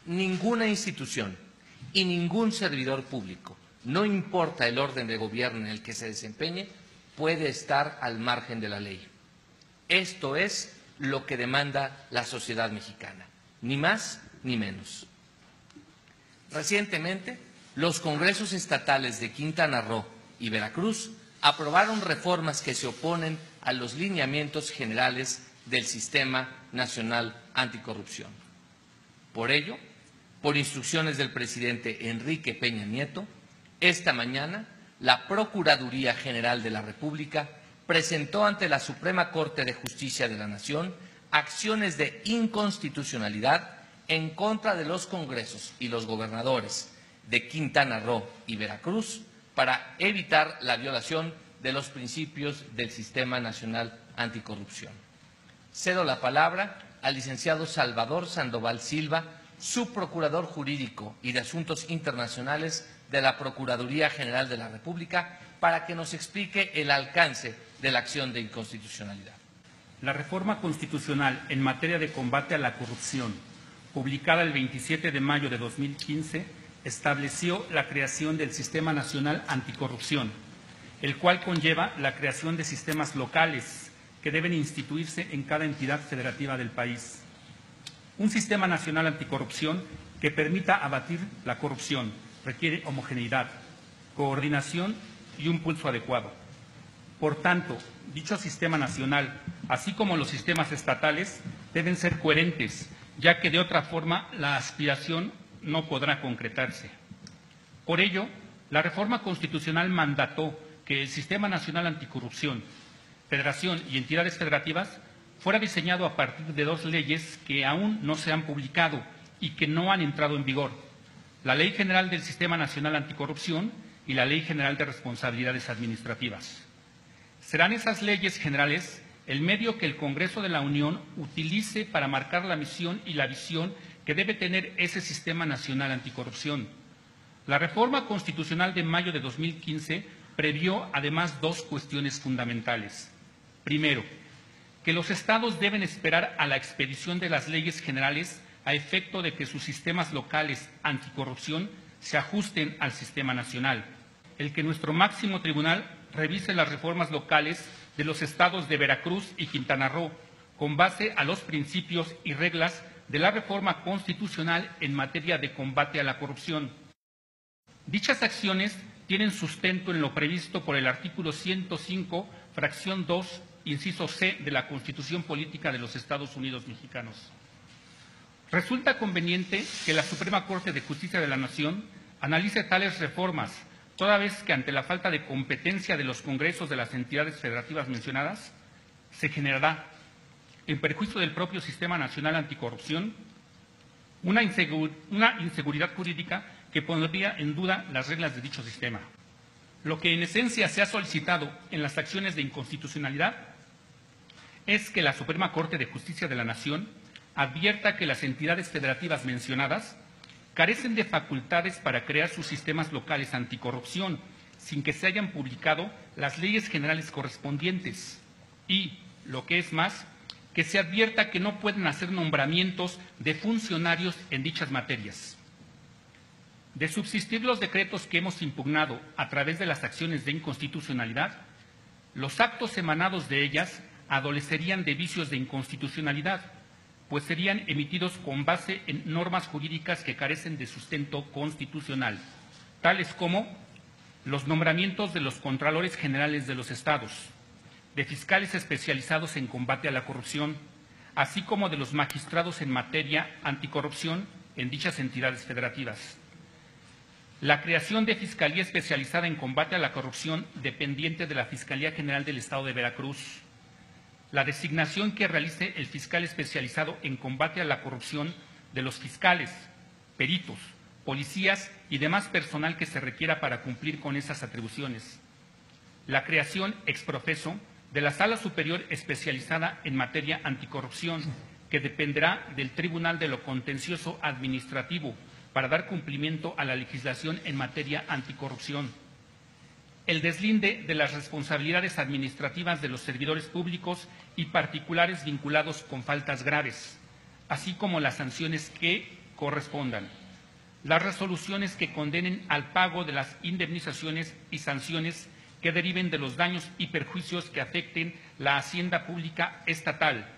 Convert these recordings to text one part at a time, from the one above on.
ninguna institución y ningún servidor público, no importa el orden de gobierno en el que se desempeñe, puede estar al margen de la ley. Esto es lo que demanda la sociedad mexicana, ni más ni menos. Recientemente, los congresos estatales de Quintana Roo y Veracruz aprobaron reformas que se oponen a los lineamientos generales del Sistema Nacional Anticorrupción. Por ello, por instrucciones del presidente Enrique Peña Nieto, esta mañana la Procuraduría General de la República presentó ante la Suprema Corte de Justicia de la Nación acciones de inconstitucionalidad en contra de los congresos y los gobernadores de Quintana Roo y Veracruz para evitar la violación de los principios del Sistema Nacional Anticorrupción. Cedo la palabra al licenciado Salvador Sandoval Silva, subprocurador jurídico y de Asuntos Internacionales de la Procuraduría General de la República, para que nos explique el alcance de la acción de inconstitucionalidad. La reforma constitucional en materia de combate a la corrupción, publicada el 27 de mayo de 2015, estableció la creación del Sistema Nacional Anticorrupción, el cual conlleva la creación de sistemas locales que deben instituirse en cada entidad federativa del país. Un Sistema Nacional Anticorrupción que permita abatir la corrupción requiere homogeneidad, coordinación y un pulso adecuado. Por tanto, dicho sistema nacional, así como los sistemas estatales, deben ser coherentes, ya que de otra forma la aspiración no podrá concretarse. Por ello, la reforma constitucional mandató que el Sistema Nacional Anticorrupción, Federación y entidades federativas fuera diseñado a partir de dos leyes que aún no se han publicado y que no han entrado en vigor: la Ley General del Sistema Nacional Anticorrupción y la Ley General de Responsabilidades Administrativas. Serán esas leyes generales el medio que el Congreso de la Unión utilice para marcar la misión y la visión que debe tener ese Sistema Nacional Anticorrupción. La reforma constitucional de mayo de 2015 previó además dos cuestiones fundamentales. Primero, que los estados deben esperar a la expedición de las leyes generales a efecto de que sus sistemas locales anticorrupción se ajusten al sistema nacional. El que nuestro máximo tribunal revise las reformas locales de los estados de Veracruz y Quintana Roo con base a los principios y reglas de la reforma constitucional en materia de combate a la corrupción. Dichas acciones tienen sustento en lo previsto por el artículo 105, fracción 2, inciso C de la Constitución Política de los Estados Unidos Mexicanos. Resulta conveniente que la Suprema Corte de Justicia de la Nación analice tales reformas, toda vez que ante la falta de competencia de los congresos de las entidades federativas mencionadas, se generará, en perjuicio del propio Sistema Nacional Anticorrupción, una inseguridad jurídica que pondría en duda las reglas de dicho sistema. Lo que en esencia se ha solicitado en las acciones de inconstitucionalidad es que la Suprema Corte de Justicia de la Nación advierta que las entidades federativas mencionadas carecen de facultades para crear sus sistemas locales anticorrupción sin que se hayan publicado las leyes generales correspondientes y, lo que es más, que se advierta que no pueden hacer nombramientos de funcionarios en dichas materias. De subsistir los decretos que hemos impugnado a través de las acciones de inconstitucionalidad, los actos emanados de ellas adolecerían de vicios de inconstitucionalidad, pues serían emitidos con base en normas jurídicas que carecen de sustento constitucional, tales como los nombramientos de los Contralores Generales de los Estados, de fiscales especializados en combate a la corrupción, así como de los magistrados en materia anticorrupción en dichas entidades federativas. La creación de Fiscalía Especializada en Combate a la Corrupción dependiente de la Fiscalía General del Estado de Veracruz. La designación que realice el fiscal especializado en combate a la corrupción de los fiscales, peritos, policías y demás personal que se requiera para cumplir con esas atribuciones. La creación ex profeso de la Sala Superior Especializada en Materia Anticorrupción, que dependerá del Tribunal de lo Contencioso Administrativo para dar cumplimiento a la legislación en materia anticorrupción. El deslinde de las responsabilidades administrativas de los servidores públicos y particulares vinculados con faltas graves, así como las sanciones que correspondan. Las resoluciones que condenen al pago de las indemnizaciones y sanciones que deriven de los daños y perjuicios que afecten la hacienda pública estatal.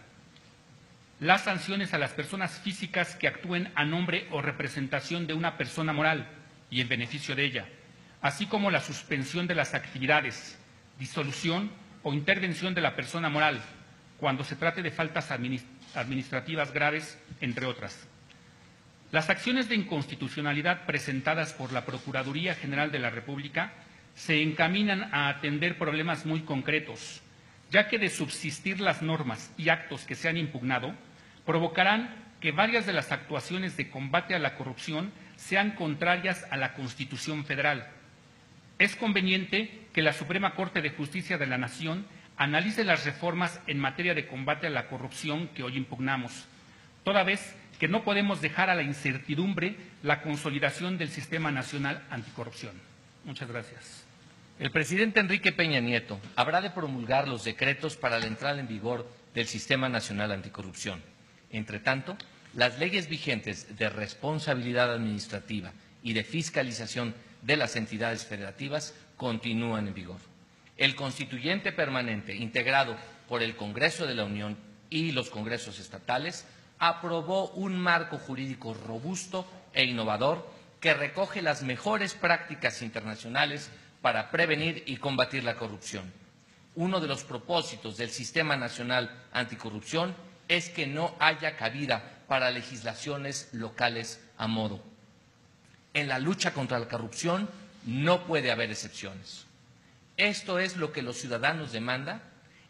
Las sanciones a las personas físicas que actúen a nombre o representación de una persona moral y en beneficio de ella, así como la suspensión de las actividades, disolución o intervención de la persona moral, cuando se trate de faltas administrativas graves, entre otras. Las acciones de inconstitucionalidad presentadas por la Procuraduría General de la República se encaminan a atender problemas muy concretos, ya que de subsistir las normas y actos que se han impugnado, provocarán que varias de las actuaciones de combate a la corrupción sean contrarias a la Constitución Federal. Es conveniente que la Suprema Corte de Justicia de la Nación analice las reformas en materia de combate a la corrupción que hoy impugnamos, toda vez que no podemos dejar a la incertidumbre la consolidación del Sistema Nacional Anticorrupción. Muchas gracias. El presidente Enrique Peña Nieto habrá de promulgar los decretos para la entrada en vigor del Sistema Nacional Anticorrupción. Entre tanto, las leyes vigentes de responsabilidad administrativa y de fiscalización de las entidades federativas continúan en vigor. El constituyente permanente, integrado por el Congreso de la Unión y los congresos estatales, aprobó un marco jurídico robusto e innovador que recoge las mejores prácticas internacionales para prevenir y combatir la corrupción. Uno de los propósitos del Sistema Nacional Anticorrupción es que no haya cabida para legislaciones locales a modo. En la lucha contra la corrupción no puede haber excepciones. Esto es lo que los ciudadanos demandan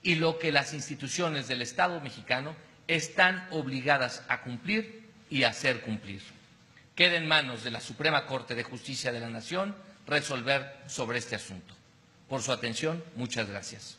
y lo que las instituciones del Estado mexicano están obligadas a cumplir y a hacer cumplir. Queda en manos de la Suprema Corte de Justicia de la Nación resolver sobre este asunto. Por su atención, muchas gracias.